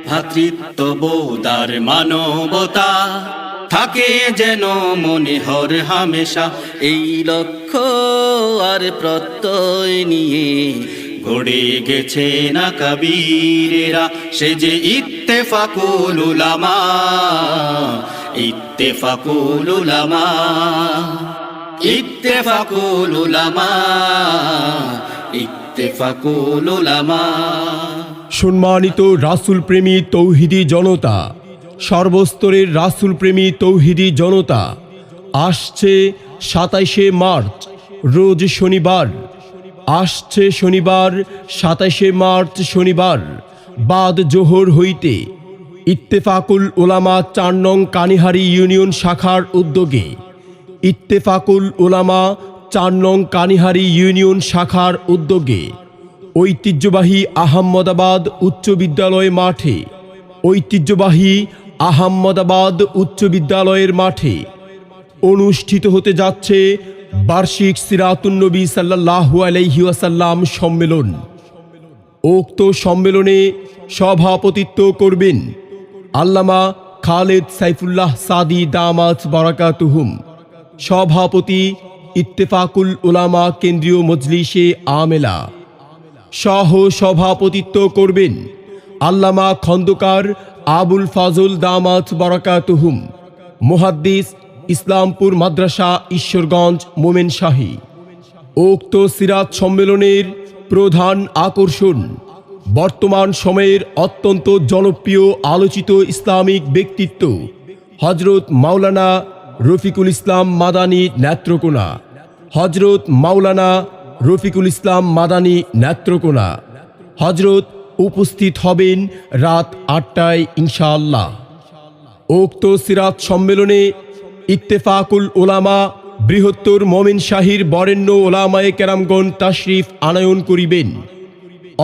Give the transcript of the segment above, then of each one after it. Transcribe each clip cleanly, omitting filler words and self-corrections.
ভ্রাতৃত্ববোধ আর মানবতা থাকে যেন মনে হর হামেশা। এই লক্ষ্য আর প্রত্যয় নিয়ে গড়ে গেছে না কবীরেরা, সে যে ইত্তেফাকুল উলামা, ইত্তেফাকুল উলামা, ইত্তেফাকুল উলামা, ইত্তেফাকুল উলামা। সম্মানিত রাসূল প্রেমী তৌহিদি জনতা, সর্বস্তরের রাসূল প্রেমী তৌহিদি জনতা, আসছে ২৭শে মার্চ রোজ শনিবার, আসছে শনিবার ২৭শে মার্চ শনিবার বাদ জোহর হইতে ইত্তেফাকুল উলামা ৪ নং কানিহারি ইউনিয়ন শাখার উদ্যোগে, ইত্তেফাকুল উলামা ৪ নং কানিহারি ইউনিয়ন শাখার উদ্যোগে ঐতিহ্যবাহী আহম্মদাবাদ উচ্চ বিদ্যালয় মাঠে, ঐতিহ্যবাহী আহম্মদাবাদ উচ্চ বিদ্যালয়ের মাঠে অনুষ্ঠিত হতে যাচ্ছে বার্ষিক সিরাতুন নবী সাল্লাল্লাহু আলাইহি ওয়াসাল্লাম সম্মেলন। উক্ত সম্মেলনে সভাপতিত্ব করবেন আল্লামা খালেদ সাইফুল্লাহ সাদি দামাত বারাকাতুহুম, সভাপতি ইত্তেফাকুল উলামা কেন্দ্রীয় মজলিসে আমেলা। সহ সভাপতিত্ব করবেন আল্লামা খন্দকার আবুল ফাজল দামাত বারাকাতুহুম, মুহাদ্দিস, ইসলামপুর মাদ্রাসা, ঈশ্বরগঞ্জ, মোমেন শাহী। উক্ত সিরাত সম্মেলনের প্রধান আকর্ষণ বর্তমান সময়ের অত্যন্ত জনপ্রিয় আলোচিত ইসলামিক ব্যক্তিত্ব হযরত মাওলানা রফিকুল ইসলাম মাদানী নেত্রকোনা, হযরত মাওলানা রফিকুল ইসলাম মাদানী নেত্রকোনা। হযরত উপস্থিত হবেন রাত ৮টায় ইনশাআল্লাহ। উক্ত সিরাত সম্মেলনে ইত্তেফাকুল উলামা বৃহত্তর মোমেন শাহীর বরেণ্য ওলামায়ে কেরামগণ তাশরিফ আনয়ন করিবেন।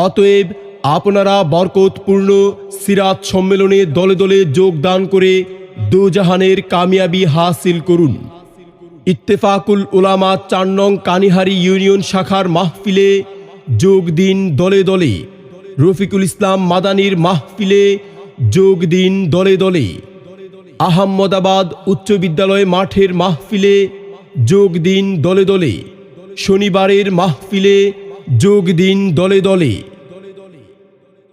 অতএব আপনারা বরকতপূর্ণ সিরাত সম্মেলনে দলে দলে যোগদান করে দুজাহানের কামিয়াবি হাসিল করুন। ইত্তেফাকুল উলামা ৪ নং কানিহারি ইউনিয়ন শাখার মাহফিলে যোগ দিন দলে দলে, রফিকুল ইসলাম মাদানীর মাহফিলে যোগ দিন দলে দলে, আহম্মদাবাদ উচ্চ বিদ্যালয় মাঠের মাহফিলে যোগ দিন দলে দলে, শনিবারের মাহফিলে যোগ দিন দলে দলে।